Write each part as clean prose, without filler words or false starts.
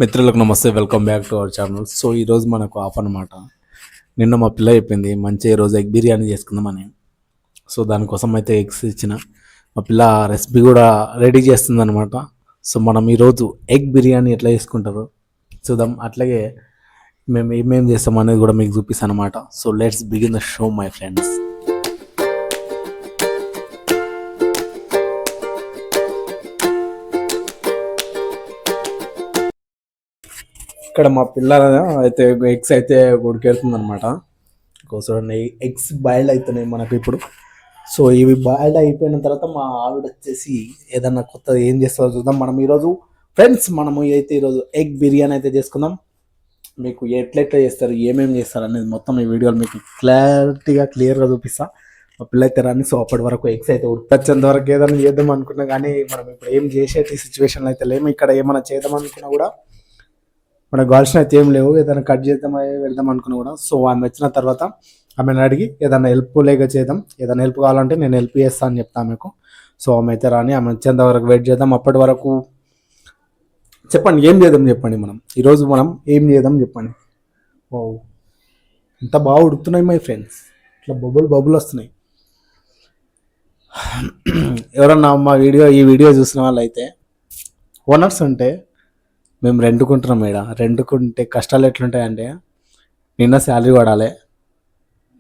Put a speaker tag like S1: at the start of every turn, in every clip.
S1: మిత్రులకు నమస్తే, welcome back to our channel. So ఈరోజు మనకు ఆఫ్ అనమాట. నిన్న మా పిల్ల చెప్పింది మంచిగా ఈరోజు ఎగ్ బిర్యానీ చేసుకుందామని. సో దానికోసం అయితే ఎగ్స్ ఇచ్చిన, మా పిల్ల రెసిపీ కూడా రెడీ చేస్తుంది అనమాట. సో మనం ఈరోజు ఎగ్ బిర్యానీ ఎట్లా చేసుకుంటారో చూద్దాం. అట్లాగే మేము ఏమేమి చేస్తాం అనేది కూడా మీకు చూపిస్తాను అనమాట. So let's begin the show my friends. ఇక్కడ మా పిల్లల అయితే ఎగ్స్ అయితే ఉడికేస్తుంది అనమాట. చూడండి, ఎగ్స్ బాయిల్డ్ అవుతున్నాయి మనకు ఇప్పుడు. సో ఇవి బాయిల్డ్ అయిపోయిన తర్వాత మా ఆవిడ వచ్చేసి ఏదన్నా కొత్త ఏం చేస్తారో చూద్దాం. మనం ఈరోజు ఫ్రెండ్స్ అయితే ఈరోజు ఎగ్ బిర్యానీ అయితే చేసుకుందాం. మీకు ఎట్లెట్లా చేస్తారు, ఏమేమి చేస్తారు అనేది మొత్తం ఈ వీడియోలో మీకు క్లియర్గా చూపిస్తా. మా పిల్ల అయితే రాని. సో అప్పటి వరకు ఎగ్స్ అయితే ఉడికొచ్చేంత వరకు ఏదైనా చేద్దాం అనుకున్నా కానీ మనం ఇప్పుడు ఏం చేసేటి సిచ్యువేషన్లో అయితే లేము. ఇక్కడ ఏమైనా చేద్దాం అనుకున్నా కూడా మనకు కావాల్సిన అయితే ఏం లేవు. ఏదైనా కట్ చేద్దాం వెళ్దాం అనుకున్నా కూడా. సో ఆమె వచ్చిన తర్వాత ఆమెను అడిగి ఏదైనా హెల్ప్ లేక చేద్దాం. ఏదైనా హెల్ప్ కావాలంటే నేను హెల్ప్ చేస్తాను అని చెప్తాను ఆమెకు. సో ఆమె అయితే రాని, ఆమె వచ్చేంత వరకు వెయిట్ చేద్దాం. అప్పటి వరకు చెప్పండి ఏం చేద్దాం, చెప్పండి మనం ఈరోజు మనం ఏం చేద్దాం చెప్పండి. ఓ ఎంత బాగా ఉడుకుతున్నాయి మై ఫ్రెండ్స్, ఇట్లా బబుల్ వస్తున్నాయి. ఎవరన్నా ఈ వీడియో చూసిన వాళ్ళు అయితే ఓనర్స్ ఉంటే మేము రెండుకుంటున్నాం మేడం. రెండుకుంటే కష్టాలు ఎట్లుంటాయంటే నిన్న శాలరీ పడాలి,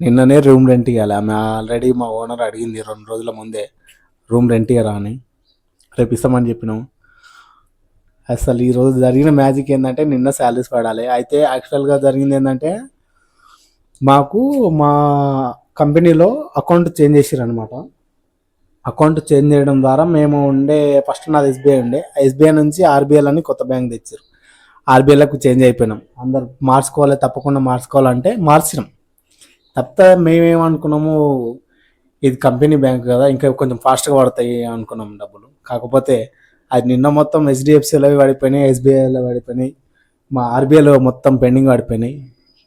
S1: నిన్ననే రూమ్ రెంట్ ఇవ్వాలి. ఆమె ఆల్రెడీ మా ఓనర్ అడిగింది 2 రోజుల ముందే రూమ్ రెంట్ ఇవ్వరా అని. రేపు ఇస్తామని చెప్పినాం. అసలు ఈరోజు జరిగిన మ్యాజిక్ ఏంటంటే నిన్న శాలరీస్ పడాలి. అయితే యాక్చువల్గా జరిగింది ఏంటంటే మాకు మా కంపెనీలో అకౌంట్ చేంజ్ చేసిర్రు అనమాట. అకౌంట్ చేంజ్ చేయడం ద్వారా మేము ఫస్ట్ నాది ఎస్బీఐ ఉండే, ఎస్బీఐ నుంచి ఆర్బీఐల్ అని కొత్త బ్యాంక్ తెచ్చారు. ఆర్బీఐలకు చేంజ్ అయిపోయినాం. అందరు తప్పకుండా మార్చుకోవాలంటే మార్చినాం. తప్ప మేమేమనుకున్నాము, ఇది కంపెనీ బ్యాంక్ కదా ఇంకా కొంచెం ఫాస్ట్గా పడతాయి అనుకున్నాం డబ్బులు. కాకపోతే అది నిన్న మొత్తం హెచ్డిఎఫ్సిలో పడిపోయినాయి, ఎస్బీఐలో పడిపోయినాయి, మా ఆర్బీఐలో మొత్తం పెండింగ్ పడిపోయినాయి.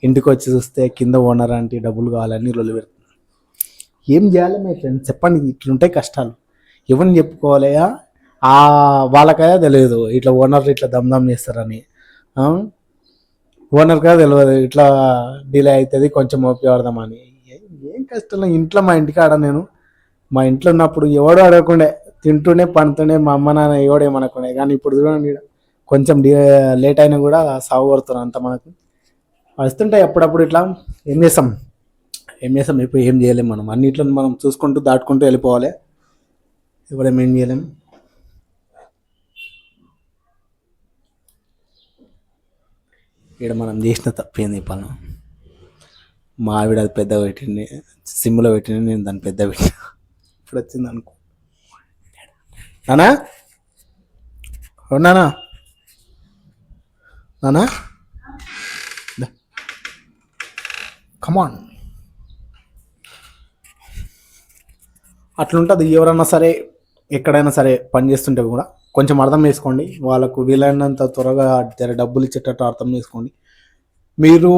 S1: ఇంటికి వచ్చి చూస్తే కింద ఓనర్ అంటే డబ్బులు కావాలని రొల్లు పెడుతుంది. ఏం చేయాలి మీ ఫ్రెండ్స్ చెప్పండి, ఇట్లుంటాయి కష్టాలు. ఎవరిని చెప్పుకోవాలి, వాళ్ళకయా తెలియదు ఇట్లా ఓనర్ ఇట్లా దమ్దమ్ చేస్తారని. ఓనర్గా తెలియదు ఇట్లా డిలే అవుతుంది, కొంచెం ఉపయోగపడదామని. ఏం కష్టం ఇంట్లో. మా ఇంట్లో ఉన్నప్పుడు ఎవడో అడగకుండే, తింటూనే పండుతూనే మా అమ్మ నాన్న ఎవడేమనకుండే. కానీ ఇప్పుడు చూడండి, కొంచెం లేట్ అయినా కూడా సాగు కొడుతున్నాం అంత. మనకు వస్తుంటాయి అప్పుడప్పుడు ఇట్లా. ఏం చేస్తాం ఇప్పుడు ఏం చేయలేం. మనం అన్నిట్లో మనం చూసుకుంటూ దాటుకుంటూ వెళ్ళిపోవాలి. ఇప్పుడేం చేయలేం. ఇక్కడ మనం చేసిన తప్పేంది చెప్పాను. మా ఆవిడ అది పెద్దగా పెట్టింది, సిమ్లో పెట్టింది, నేను దాన్ని పెద్ద పెట్టిన. ఇప్పుడు వచ్చింది అనుకో. నానా నానా నానా కమాన్. అట్లుంటుంది. ఎవరన్నా సరే ఎక్కడైనా సరే పని చేస్తుంటే కూడా కొంచెం అర్థం చేసుకోండి. వాళ్ళకు వీలైనంత త్వరగా డబ్బులు ఇచ్చేటట్టు అర్థం చేసుకోండి. మీరు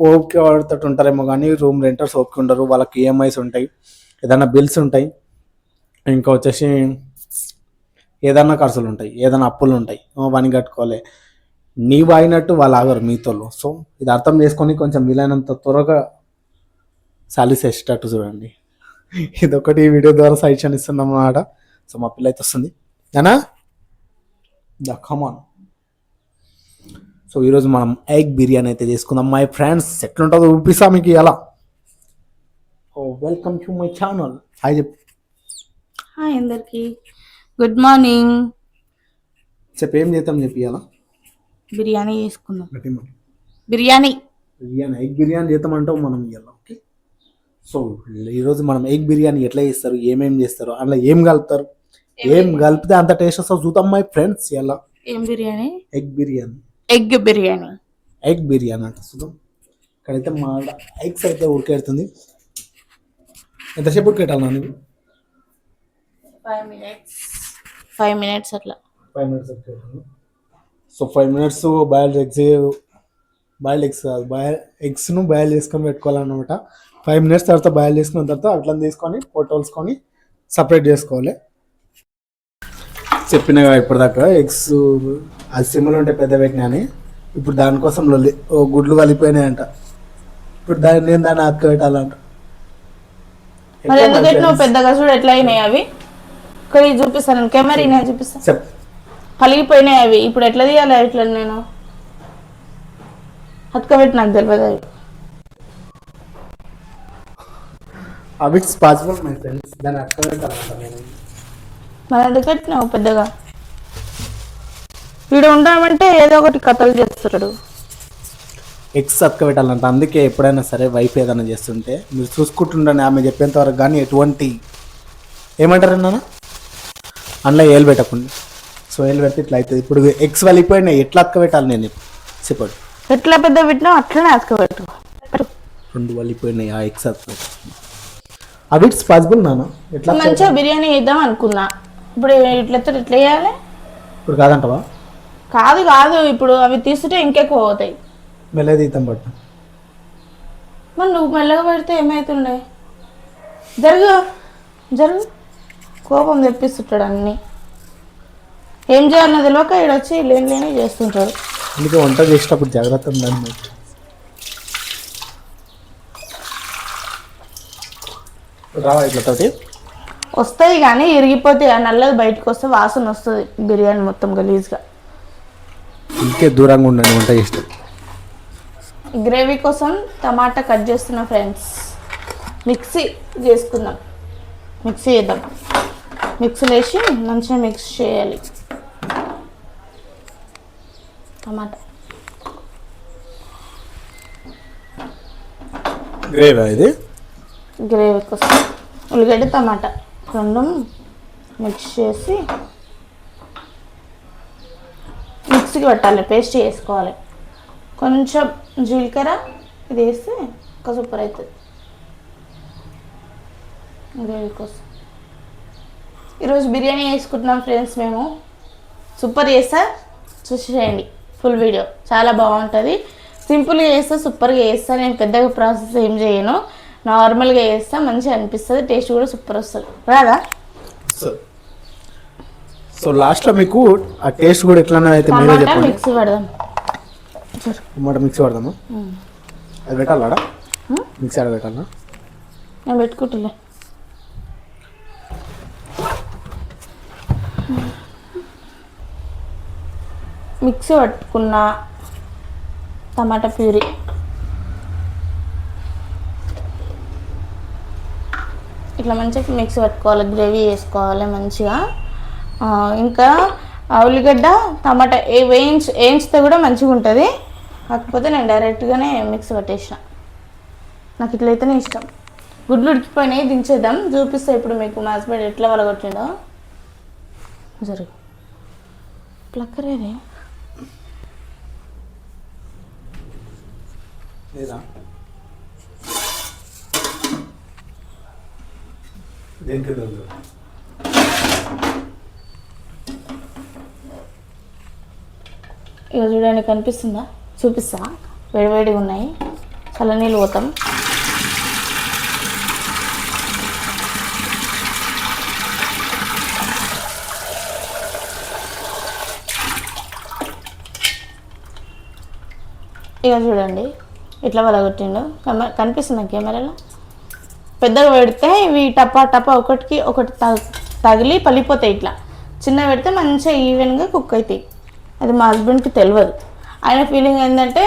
S1: ఓకే వాడుతూ ఉంటారేమో కానీ రూమ్ రెంటర్స్ ఓకే ఉండరు. వాళ్ళకి ఈఎంఐస్ ఉంటాయి, ఏదైనా బిల్స్ ఉంటాయి, ఇంకా వచ్చేసి ఏదైనా ఖర్చులు ఉంటాయి, ఏదైనా అప్పులు ఉంటాయి, పని కట్టుకోవాలి. నీవు అయినట్టు వాళ్ళు ఆగరు మీతో. సో ఇది అర్థం చేసుకొని కొంచెం వీలైనంత త్వరగా శాలరీస్ వేసేటట్టు చూడండి. ఇదొకటి వీడియో ద్వారా సజెషన్ ఇస్తున్నాం అన్నమాట. సో మా పిల్ల అయితే వస్తుంది అనా కమాన్. సో ఈరోజు మనం ఎగ్ బిర్యానీ అయితే చేసుకుందాం మై ఫ్రెండ్స్. ఎట్లుంటుందో చూపిస్తా మీకు ఇలా. Welcome to my channel. Hi చెప్పు.
S2: హాయ్ అందరికి, గుడ్ మార్నింగ్.
S1: చెప్పు ఏం చేద్దాం చెప్పి ఇలా.
S2: బిర్యానీ చేసుకుందాం. బిర్యానీ
S1: ఎగ్ బిర్యానీ చేద్దామంటావు మనం ఇలా. ఓకే. సో ఈరోజు మనం ఎగ్ బిర్యానీ ఎట్లా చేస్తారు, ఏమేమి చేస్తారు, అందులో ఏం కలుపుతారు, ఏం కలిపితే అంత టేస్ట్ వస్తుంది చూద్దాం మై ఫ్రెండ్స్. ఎలా
S2: ఏం బిర్యానీ?
S1: ఎగ్ బిర్యానీ.
S2: ఎగ్ బిర్యానీ
S1: అంట చూద్దాం. ఇక్కడైతే మా ఎగ్స్ అయితే ఉడికెడుతుంది. ఎంతసేపు ఉడికెట్టాలి నీకు?
S2: 5 minutes అట్లా.
S1: 5 minutes ఉడికెడుతుంది. సో 5 minutes బాయిల్డ్ ఎగ్స్ను బాయిల్ చేసుకొని పెట్టుకోవాలన్నమాట. 5 minutes తర్వాత బాయిల్ చేసుకున్న తర్వాత అట్లా తీసుకొని పొట్టోల్చుకొని సపరేట్ చేసుకోవాలి. చెప్పిన ఇప్పటిదాకా ఎగ్స్ అది సిమ్లో ఉంటే పెద్ద పెట్టినా అని ఇప్పుడు దానికోసం లొల్లి ఓ గుడ్లు కలిపోయినాయంట ఇప్పుడు దాన్ని అక్క పెట్టాలంట
S2: మరి ఎందుకంటే నువ్వు పెద్దగా చూడు ఎట్లా అయినాయి అవి ఇక్కడ చూపిస్తాను కెమెరా చూపిస్తాను
S1: చెప్
S2: పలిగిపోయినాయి అవి ఇప్పుడు ఎట్లా తీయాలి ఇట్లా నేను అతకబెట్టి నాకు తెలియదు అవి
S1: అవి ఇట్స్ పాసిబుల్ మై ఫ్రెండ్స్ దాన్ని అక్క పెట్టాలంట నేను
S2: మరి ఎందుకంటే నువ్వు పెద్దగా వీడు ఉంటామంటే ఏదో ఒకటి కథలు చేస్తాడు
S1: ఎగ్స్ అక్క పెట్టాలంట అందుకే ఎప్పుడైనా సరే వైఫ్ ఏదైనా చేస్తుంటే మీరు చూసుకుంటుండని ఆమె చెప్పేంత వరకు కానీ ఎటువంటి ఏమంటారు నాన్న అందులో ఏలు పెట్టకుండా సో ఏలు పెడితే ఇట్లా అవుతుంది ఇప్పుడు ఎగ్స్ వెళ్ళిపోయినాయి ఎట్లా అక్క పెట్టాలి నేను చెప్పండి
S2: ఎట్లా పెద్ద పెట్టినావు అట్లనే అతకబెట్టు
S1: రెండు వెళ్ళిపోయినాయి ఆ ఎగ్స్ అక్క అవి ఇట్స్ పాసిబుల్ నాన్న ఎట్లా
S2: మంచిగా బిర్యానీ వేద్దాం అనుకున్నా ఇప్పుడు ఇట్లా ఇట్లా వేయాలి
S1: ఇప్పుడు కాదంటవా
S2: కాదు కాదు ఇప్పుడు అవి తీసుకుంటే ఇంకెక్కువ అవుతాయి
S1: మెల్లగా తీద్దాం పట్టు
S2: మరి నువ్వు మెల్లగా పెడితే ఏమవుతుండే జరుగు జరుగు కోపం తెప్పిస్తుంటాడు అన్నీ ఏం చేయాలన్నా తెలియక ఇక్కడ వచ్చి లేని చేస్తుంటాడు
S1: అందుకే వంట చేసేటప్పుడు జాగ్రత్త ఉండాలి మరి రావా ఇట్లతోటి
S2: వస్తాయి కానీ ఇరిగిపోతే ఆ నల్లది బయటకు వస్తే వాసన వస్తుంది బిర్యానీ మొత్తం గలీజ్గా
S1: ఇంకే దూరంగా ఉండండి వంట చేస్తే
S2: గ్రేవీ కోసం టమాటా కట్ చేస్తున్నా ఫ్రెండ్స్ మిక్సీ చేసుకుందాం మిక్సీ చేద్దాం మిక్సీలో వేసి మంచిగా మిక్స్ చేయాలి టమాటా
S1: గ్రేవీ ఇది
S2: గ్రేవీ కోసం ఉల్లిగడ్డ టమాటా రెండు మిక్స్ చేసి మిక్సీకి పెట్టాలి పేస్ట్ చేసుకోవాలి కొంచెం జీలకర్ర ఇది వేస్తే ఇంకా సూపర్ అవుతుంది గ్రేవీ కోసం ఈరోజు బిర్యానీ వేసుకుంటున్నాం ఫ్రెండ్స్ మేము సూపర్ చేస్తా చూసేయండి ఫుల్ వీడియో చాలా బాగుంటుంది సింపుల్గా చేస్తా సూపర్గా చేస్తా నేను పెద్దగా ప్రాసెస్ ఏం చేయను నార్మల్గా చేస్తా మంచిగా అనిపిస్తుంది టేస్ట్ కూడా సూపర్ వస్తుంది రాదా
S1: సో లాస్ట్లో మీకు ఆ టేస్ట్ కూడా ఎట్లా అయితే మీరే
S2: టమాటా
S1: చెప్పండి
S2: మిక్సీ పడదాం
S1: టమాటా మిక్సీ పడదామా అది పెట్టాలా మిక్సీ ఆడ పెట్టాలా
S2: నేను పెట్టుకుంటులే మిక్సీ పట్టుకున్న టమాటా ప్యూరీ ఇట్లా మంచిగా మిక్సీ పట్టుకోవాలి గ్రేవీ వేసుకోవాలి మంచిగా ఇంకా ఉల్లిగడ్డ టమాటా వేయించితే కూడా మంచిగా ఉంటుంది కాకపోతే నేను డైరెక్ట్గానే మిక్సీ పట్టేసిన నాకు ఇట్లయితేనే ఇష్టం గుడ్లు ఉడికిపోయినాయి దించేద్దాం చూపిస్తా ఇప్పుడు మీకు మా హస్బెండ్ ఎట్లా వలగొట్టిండో జరుగు ప్లక్కరేదే
S1: లేదా
S2: ఇక చూడండి కనిపిస్తుందా చూపిస్తా వేడివేడిగా ఉన్నాయి చల్లనీళ్ళు పోతాం ఇక చూడండి ఇట్లా వలగొట్టిండు కనిపిస్తుందా కెమెరాలో పెద్దగా పెడితే ఇవి టపా టపా ఒకటికి ఒకటి తగిలి పలిపోతాయి ఇట్లా చిన్న పెడితే మంచిగా ఈవెన్గా కుక్ అవుతాయి అది మా హస్బెండ్కి తెలియదు ఆయన ఫీలింగ్ ఏంటంటే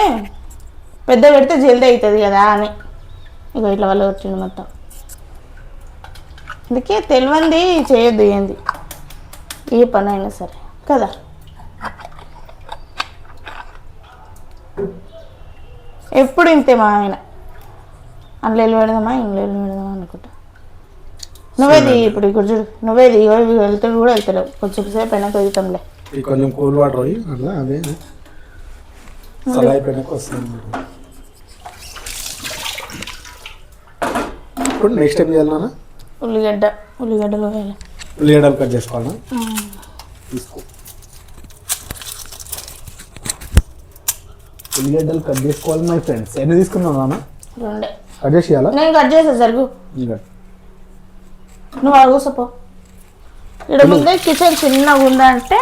S2: పెద్ద పెడితే జల్దీ అవుతుంది కదా అని ఇక ఇట్లా వలగొట్టిండు మొత్తం అందుకే తెలియంది చేయొద్దు ఏంది ఏ పని అయినా సరే కదా ఎప్పుడు ఇంతే మా ఆయన అందులో వెళ్ళి పెడదామా ఇంట్లో వెళ్ళి పెడదామా అనుకుంటా నువ్వేది ఇప్పుడు ఇక్కడ చూడు నువ్వేది వెళ్తాడు కూడా వెళ్తాడు కొంచెం సేపు అయినాక వెళ్తాంలే
S1: కొంచెం కూల్ వాటర్ పోయి అలా అదే అయిపోయినాక వస్తుంది ఇప్పుడు నెక్స్ట్ ఏం చేయాలన్నా
S2: ఉల్లిగడ్డలు వేయాలి
S1: ఉల్లిగడ్డలు కట్ చేసుకోవాలా తీసుకో ఉల్లిగడ్డలు కట్ చేసుకోవాలి మై ఫ్రెండ్స్ ఎన్ని తీసుకున్నావు నాన్న
S2: రెండే
S1: కట్ చేసి ఇవ్వాలా
S2: నేను కట్ చేసా జరుగు నువ్వు అడుగుసపో ఇక్కడ ముందే కిచెన్ చిన్నగా ఉందంటే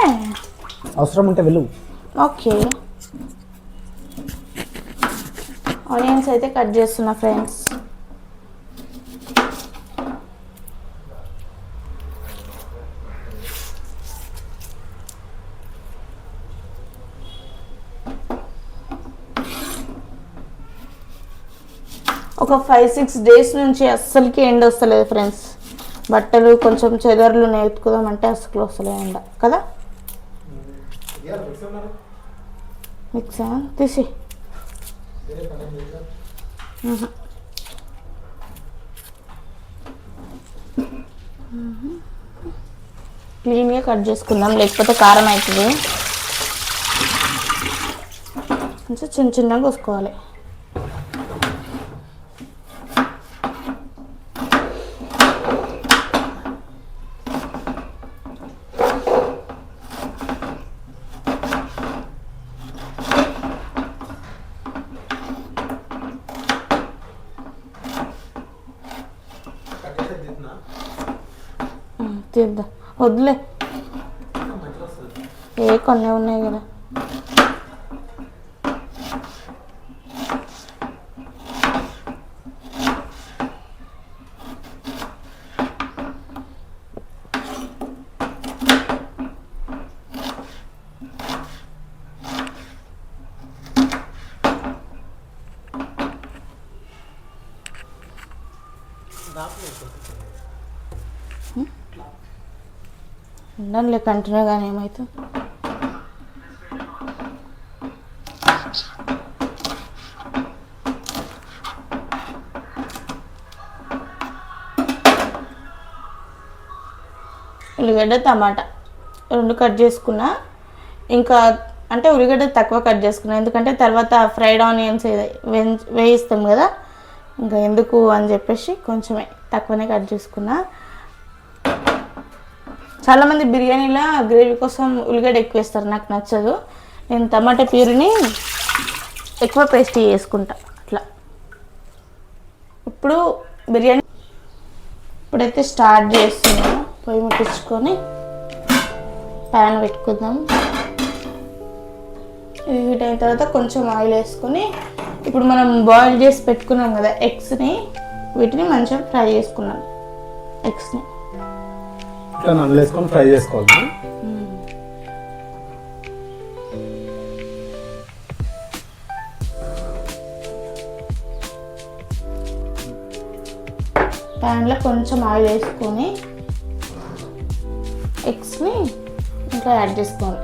S1: అవసరం ఉంటే వెళ్ళు.
S2: ఓకే. ఆనియన్స్ అయితే కట్ చేస్తున్నా ఫ్రెండ్స్. ఒక 5-6 డేస్ నుంచి అస్సలకి ఎండ వస్తలేదు ఫ్రెండ్స్. బట్టలు కొంచెం చెదర్లు నేర్చుకుందామంటే అస్సలు వస్తలేదు ఎండ కదా. మిక్సా తీసి క్లీన్గా కట్ చేసుకుందాం, లేకపోతే కారం అవుతుంది. కొంచెం చిన్న చిన్నగా కోసుకోవాలి. తీద్దాం, వద్దులే, కొన్ని ఉన్నాయి కదా. ఉండండి కంటిన్యూగానే ఏమవుతుంది. ఉల్లిగడ్డ టమాటా 2 కట్ చేసుకున్నా. ఇంకా అంటే ఉల్లిగడ్డ తక్కువ కట్ చేసుకున్నా, ఎందుకంటే తర్వాత ఫ్రైడ్ ఆనియన్స్ వేయిస్తాం కదా, ఇంకా ఎందుకు అని చెప్పేసి కొంచెమే తక్కువనే కట్ చేసుకున్నా. చాలామంది బిర్యానీలో గ్రేవీ కోసం ఉల్లిగడ్డ ఎక్కువ వేస్తారు, నాకు నచ్చదు. నేను టమాటా ప్యూరీని ఎక్కువ పేస్ట్ చేసుకుంటా అట్లా. ఇప్పుడు బిర్యానీ ఇప్పుడైతే స్టార్ట్ చేస్తున్నా. పొయ్యి ముట్టించుకొని ప్యాన్ పెట్టుకుందాం. ఇది హీట్ అయిన తర్వాత కొంచెం ఆయిల్ వేసుకొని ఇప్పుడు మనం బాయిల్ చేసి పెట్టుకున్నాం కదా ఎగ్స్ని, వీటిని మంచిగా ఫ్రై చేసుకున్నాం. ఎగ్స్ని
S1: వేసుకొని ఫ్రై చేసుకోవాలి. ప్యాన్లో కొంచెం ఆయిల్ వేసుకొని ఎగ్స్ని ఇంకా యాడ్ చేసుకోవాలి.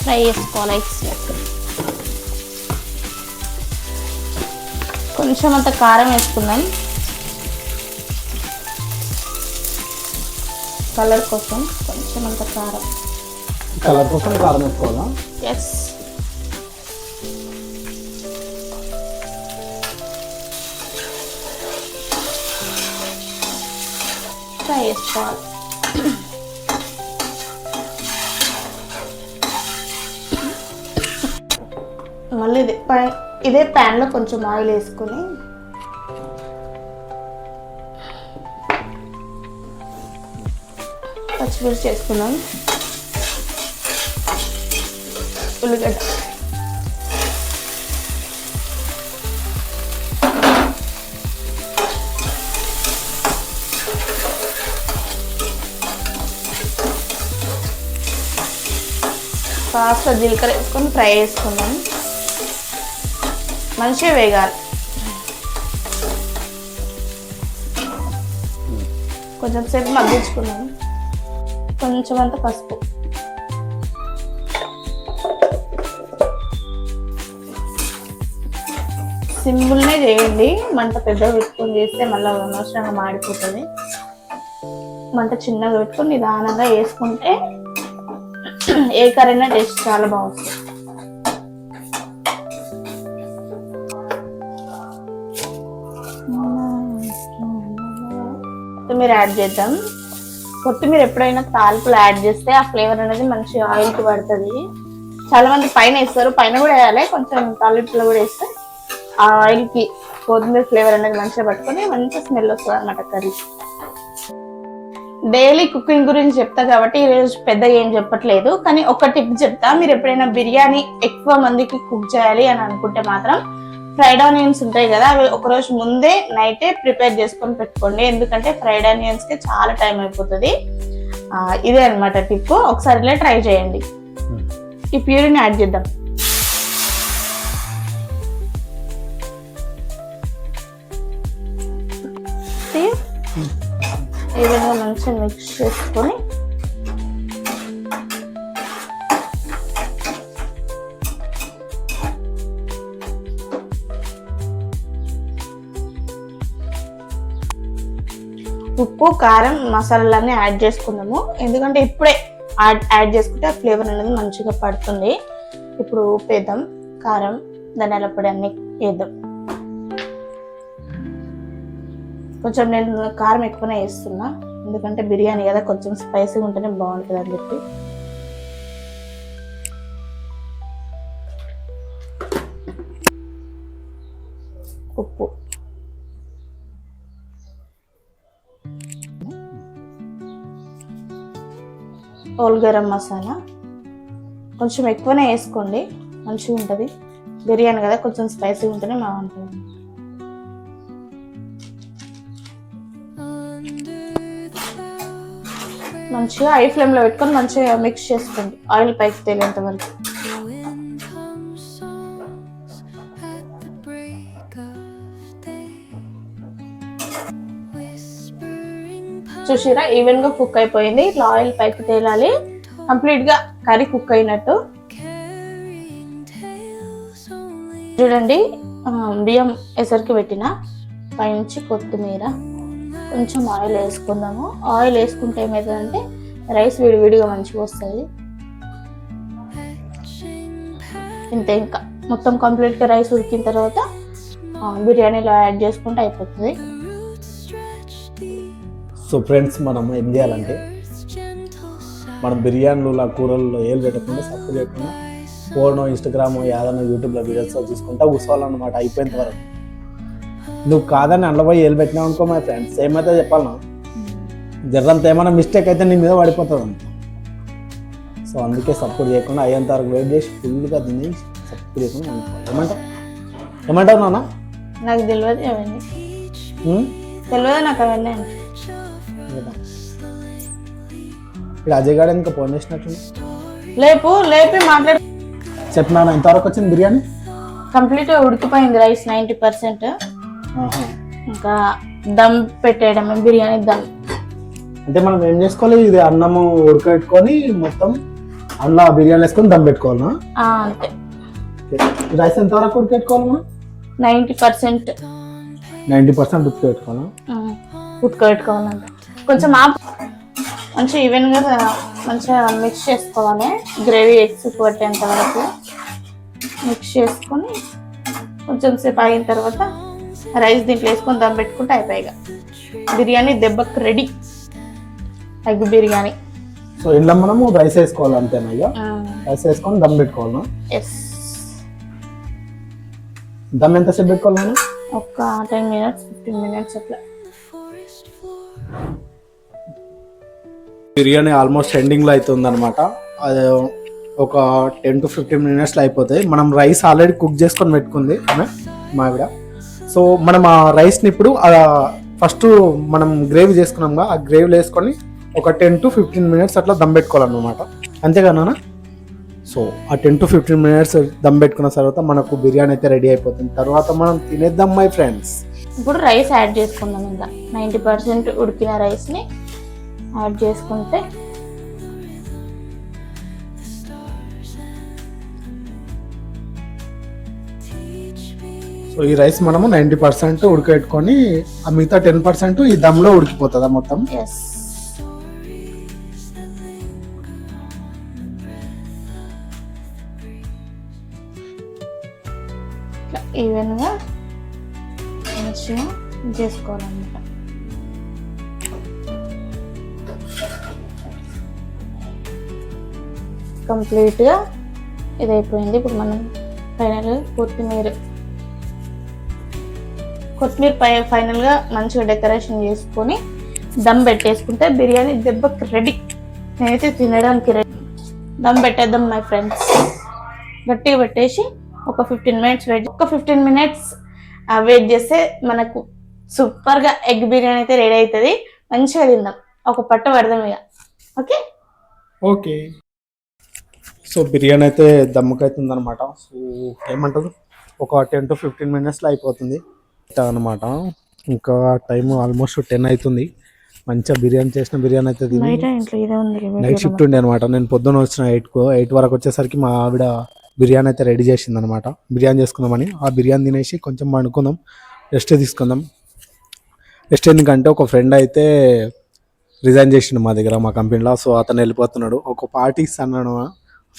S1: ఫ్రై చేసుకోవాలి ఎగ్స్. కొంచెం అంత కారం వేసుకుందాం కలర్ కోసం. కొంచెం అంత కారం వేసుకోవాలా?
S2: ఎస్. ఫ్రై చేసుకోవాలి. మళ్ళీ ఇదే ప్యాన్లో కొంచెం ఆయిల్ వేసుకొని పచ్చిమిర్చి వేసుకున్నాం, ఉల్లిగడ్డ, కాస్త జీలకర్ర వేసుకొని ఫ్రై చేసుకున్నాం. మంచిగా వేగాలి. కొంచెం సేపు మగ్గించుకున్నాం. కొంచెం అంత పసుపు, సింపుల్నే చేయండి. మంట పెద్దగా పెట్టుకొని చేస్తే మళ్ళీ అనవసరంగా మాడిపోతుంది. మంట చిన్నగా పెట్టుకొని నిదానంగా వేసుకుంటే ఏ కర్రీ టేస్ట్ చాలా బాగుంటుంది. కొత్తిమీర యాడ్ చేద్దాం. కొత్తిమీర ఎప్పుడైనా తాలింపులు యాడ్ చేస్తే ఆ ఫ్లేవర్ అనేది మంచి ఆయిల్కి పడుతుంది. చాలా మంది పైన వేస్తారు, పైన కూడా వేయాలి, కొంచెం తాలింపులో కూడా వేస్తే ఆ ఆయిల్ కి కొత్తిమీర ఫ్లేవర్ అనేది మంచిగా పట్టుకొని మంచి స్మెల్ వస్తుంది అనమాట కర్రీ. డైలీ కుకింగ్ గురించి చెప్తా కాబట్టి ఈరోజు పెద్దగా ఏం చెప్పట్లేదు, కానీ ఒక టిప్ చెప్తా. మీరు ఎప్పుడైనా బిర్యానీ ఎక్కువ మందికి కుక్ చేయాలి అని అనుకుంటే మాత్రం ఫ్రైడ్ ఆనియన్స్ ఉంటాయి కదా, అవి ఒకరోజు ముందే నైటే ప్రిపేర్ చేసుకొని పెట్టుకోండి, ఎందుకంటే ఫ్రైడ్ ఆనియన్స్ కి చాలా టైం అయిపోతుంది. ఇదే అనమాట టిప్, ఒకసారి ట్రై చేయండి. ఈ ప్యూరీని యాడ్ చేద్దాం. ఈ విధంగా మంచిగా మిక్స్ చేసుకొని ఉప్పు, కారం, మసాలాలన్నీ యాడ్ చేసుకుందాము, ఎందుకంటే ఇప్పుడే యాడ్ చేసుకుంటే ఆ ఫ్లేవర్ అనేది మంచిగా పడుతుంది. ఇప్పుడు ఉప్పు వేద్దాం, కారం, ధనియాల పొడి అన్ని వేద్దాం. కొంచెం నేను కారం ఎక్కువనే వేస్తున్నా, ఎందుకంటే బిర్యానీ కదా కొంచెం స్పైసీగా ఉంటేనే బాగుంటుంది అని చెప్పి. ఉప్పు, హోల్ గరం మసాలా కొంచెం ఎక్కువనే వేసుకోండి, మంచిగా ఉంటుంది. బిర్యానీ కదా కొంచెం స్పైసీగా ఉంటేనే బాగుంటుంది. మంచిగా హై ఫ్లేమ్లో పెట్టుకొని మంచిగా మిక్స్ చేసుకోండి, ఆయిల్ పైకి తేలేంత వరకు. చూసిరా ఈవెన్ గా కుక్ అయిపోయింది, ఇట్లా ఆయిల్ పైకి తేలాలి, కంప్లీట్ గా కర్రీ కుక్ అయినట్టు. చూడండి బియ్యం ఎసరికి పెట్టిన, పైనుంచి కొత్తిమీర, కొంచెం ఆయిల్ వేసుకుందాము. ఆయిల్ వేసుకుంటే ఏమవుతుందంటే రైస్ విడివిడిగా మంచిగా వస్తుంది. ఇంతే, ఇంకా మొత్తం కంప్లీట్గా రైస్ ఉడికిన తర్వాత బిర్యానీలో యాడ్ చేసుకుంటే అయిపోతుంది.
S1: సో ఫ్రెండ్స్, మనం ఏం చేయాలంటే మనం బిర్యానీలో కూరల్లో ఏలు పెట్టకుండా సప్పు చేయకుండా ఫోను, ఇన్స్టాగ్రామ్, ఏదైనా యూట్యూబ్లో వీడియోస్ చూసుకుంటా కూర్చోవాలన్నమాట అయిపోయేంత వరకు. నువ్వు కాదని అందులో పోయి ఏలు పెట్టినావు అనుకో మా ఫ్రెండ్స్, ఏమైతే చెప్పాలన్నా జర్రంత ఏమైనా మిస్టేక్ అయితే నీ మీద పడిపోతుంది అంత. సో అందుకే సపోర్ట్ చేయకుండా అయ్యేంత వరకు వెయిట్ చేసి ఫుల్గా తిని సపోర్ట్ చేయకుండా ఏమంటావు నాన్న?
S2: నాకు తెలియదు అవన్నీ, తెలియదు నాకు అవన్నీ.
S1: ఇప్పుడు అజయ్ గారు ఇంకా ఫోన్ చేసినట్టు
S2: లేపి మాట్లాడు.
S1: చెప్పినా ఎంతవరకు వచ్చింది బిర్యానీ?
S2: కంప్లీట్గా ఉడికిపోయింది రైస్ 90%. ఇంకా దమ్ పెట్టేయడమే, బిర్యానీ దమ్.
S1: అంటే మనం ఏం చేసుకోవాలి, ఇది అన్నము ఉడకబెట్టుకొని మొత్తం అందులో బిర్యానీ వేసుకొని దమ్ పెట్టుకోవాలన్నా?
S2: అంతే.
S1: రైస్ ఎంతవరకు ఉడకబెట్టుకోవాలి మనం?
S2: 90% ఉడకబెట్టుకోవాలంటే కొంచెం మంచిగా ఈవెన్గా మంచిగా మిక్స్ చేసుకోవాలి. గ్రేవీ ఎగ్స్ పట్టేంత వరకు మిక్స్ చేసుకొని కొంచెం సేపు అయిన తర్వాత రైస్ దీంట్లో వేసుకొని దమ్ పెట్టుకుంటే అయిపోయిగా బిర్యానీ దెబ్బకి రెడీ. ఎగ్ బిర్యానీ.
S1: సో ఇంట్లో మనము రైస్ వేసుకోవాలి అంతేనా? రైస్ వేసుకొని దమ్ పెట్టుకోవాలన్నా?
S2: ఎస్.
S1: దమ్ ఎంతసేపు పెట్టుకోవాలన్నా?
S2: ఒక 10 minutes 15 minutes అట్లా.
S1: బిర్యానీ ఆల్మోస్ట్ ఎండింగ్లో అవుతుంది అనమాట. అది ఒక 10 to 15 minutesలో అయిపోతాయి. మనం రైస్ ఆల్రెడీ కుక్ చేసుకొని పెట్టుకుంది మా ఆవిడ. సో మనం ఆ రైస్ని ఇప్పుడు ఫస్ట్ మనం గ్రేవీ చేసుకున్నాంగా, ఆ గ్రేవీలో వేసుకొని ఒక 10 to 15 minutes అట్లా దమ్ పెట్టుకోవాలన్నమాట. అంతేగానా? సో ఆ 10 to 15 minutes దమ్ పెట్టుకున్న తర్వాత మనకు బిర్యానీ అయితే రెడీ అయిపోతుంది. తర్వాత మనం తినేద్దాం మై ఫ్రెండ్స్.
S2: ఇప్పుడు రైస్ యాడ్ చేసుకుందాం. ఇంకా 90% ఉడికిన రైస్ని యాడ్ చేసుకుంటే
S1: సో ఈ రైస్ మనము 90% ఉడకబెట్టుకొని ఆ మిగతా 10% ఈ దమ్లో ఉడికిపోతుందా మొత్తం?
S2: ఎస్. ఈవెన్గా మంచిగా చేసుకోవాలన్నమాట. కంప్లీట్గా ఇది అయిపోయింది. ఇప్పుడు మనం ఫైనల్గా కొత్తిమీర ఫైనల్గా మంచిగా డెకరేషన్ చేసుకొని దమ్ పెట్టేసుకుంటే బిర్యానీ దెబ్బకి రెడీ. నేనైతే తినడానికి రెడీ. దమ్ పెట్టేద్దాం మై ఫ్రెండ్స్. గట్టిగా పెట్టేసి ఒక 15 మినిట్స్ వెయిట్ చేస్తే మనకు సూపర్గా ఎగ్ బిర్యానీ అయితే రెడీ అవుతుంది. మంచిగా తిందాం, ఒక పట్టు పడదాం ఇక. Okay
S1: okay. సో బిర్యానీ అయితే దమ్ముకైతుంది అనమాట. సో ఏమంటారు, ఒక 10 to 15 మినిట్స్లో అయిపోతుంది అనమాట. ఇంకా టైం ఆల్మోస్ట్ 10 అవుతుంది. మంచిగా బిర్యానీ చేసిన బిర్యానీ అయితే తిని నైట్ షిఫ్ట్ ఉండే అనమాట. నేను పొద్దున్న వచ్చిన 8 వరకు వచ్చేసరికి మా ఆవిడ బిర్యానీ అయితే రెడీ చేసింది అనమాట. బిర్యానీ చేసుకుందామని ఆ బిర్యానీ తినేసి కొంచెం వండుకుందాం, రెస్ట్ తీసుకుందాం. రెస్ట్ ఎందుకంటే ఒక ఫ్రెండ్ అయితే రిజైన్ చేసిండు మా దగ్గర, మా కంపెనీలో. సో అతను వెళ్ళిపోతున్నాడు. ఒక పార్టీ ఇస్తాను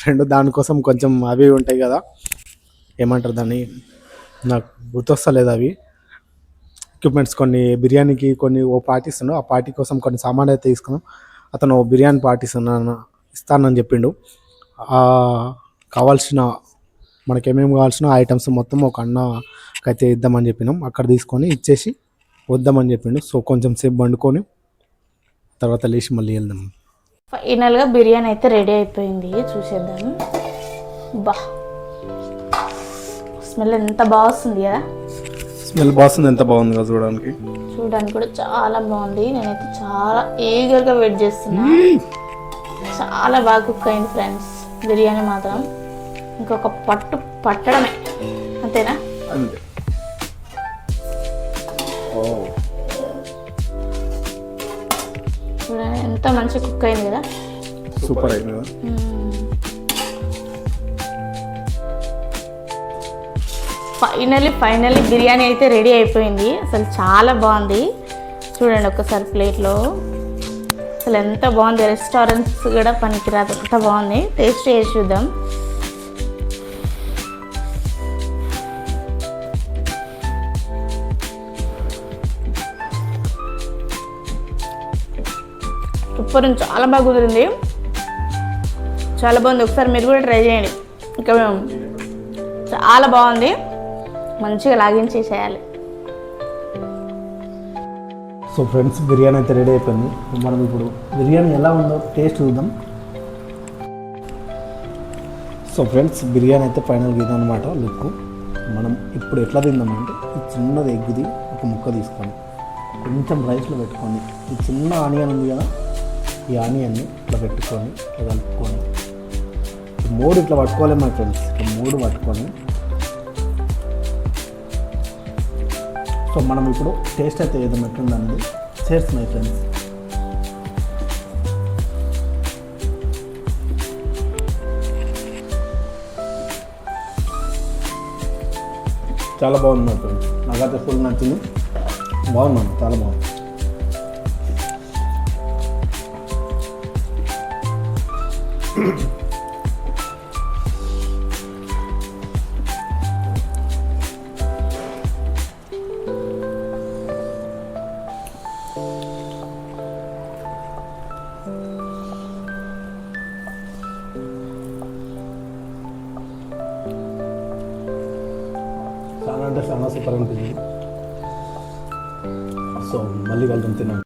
S1: ఫ్రెండ్, దానికోసం కొంచెం అవి ఉంటాయి కదా, ఏమంటారు దాన్ని, నాకు గుర్తొస్తలేదు అవి ఎక్విప్మెంట్స్. కొన్ని బిర్యానీకి ఓ పార్టీ ఇస్తున్నాడు. ఆ పార్టీ కోసం కొన్ని సామాన్లు అయితే తీసుకున్నాం. అతను బిర్యానీ పార్టీ ఇస్తానని చెప్పిండు. కావాల్సిన మనకేమేమి కావాల్సిన ఐటమ్స్ మొత్తం ఒక అన్నకైతే ఇద్దామని చెప్పినాం. అక్కడ తీసుకొని ఇచ్చేసి వద్దామని చెప్పిండు. సో కొంచెం సేపు వండుకొని తర్వాత లేచి మళ్ళీ వెళ్దాం.
S2: ఫైనల్గా బిర్యానీ అయితే రెడీ అయిపోయింది, చూసేద్దాం. బా, స్మెల్ ఎంత బాగా వస్తుంది కదా.
S1: స్మెల్ బాగుంది, ఎంత బాగుంది కదా చూడడానికి
S2: కూడా చాలా బాగుంది. నేనైతే చాలా ఈగర్గా వెయిట్ చేస్తున్నా. చాలా బాగా కుక్ అయింది ఫ్రెండ్స్ బిర్యానీ మాత్రం. ఇంకొక పట్టడమే, అంతేనా?
S1: అంతే.
S2: చూడండి ఎంత మంచి కుక్ అయింది కదా,
S1: సూపర్ అయింది కదా.
S2: ఫైనల్లీ బిర్యానీ అయితే రెడీ అయిపోయింది. అసలు చాలా బాగుంది. చూడండి ఒకసారి ప్లేట్లో, అసలు ఎంత బాగుంది. రెస్టారెంట్స్ కూడా పనికిరాదు, అంత బాగుంది. టేస్ట్ చేసి చూద్దాం. సూపర్, చాలా బాగా కుదిరింది, చాలా బాగుంది. ఒకసారి మీరు కూడా ట్రై చేయండి. ఇంకా చాలా బాగుంది, మంచిగా లాగించేసేయాలి.
S1: సో ఫ్రెండ్స్ బిర్యానీ అయితే రెడీ అయిపోయింది. మనం ఇప్పుడు బిర్యానీ ఎలా ఉందో టేస్ట్ చూద్దాం. సో ఫ్రెండ్స్ బిర్యానీ అయితే ఫైనల్గా ఇదన్నమాట లుక్. మనం ఇప్పుడు ఎట్లా తిందామంటే, ఈ చిన్నది ఎగ్గుది ఒక ముక్క తీసుకొని కొంచెం రైస్లో పెట్టుకొని, ఈ చిన్న ఆనియన్ ఉంది కదా, ఈ ఆనియన్ని ఇట్లా పెట్టుకొని ఇట్లా కలుపుకొని, మూడు ఇట్లా పట్టుకోవాలి మా ఫ్రెండ్స్. ఇట్లా మూడు పట్టుకొని, సో మనం ఇప్పుడు టేస్ట్ అయితే ఏదైనా ఎట్లుందనేది చేస్తున్నాయి ఫ్రెండ్స్. చాలా బాగుంది మా ఫ్రెండ్స్, నాకైతే ఫుల్ నచ్చింది. బాగున్నాను, చాలా బాగుంది. చాలా అంటే చాలా సూపర్ అనిపించింది. సో మళ్ళీ కలుద్దాం, తిన్నాను.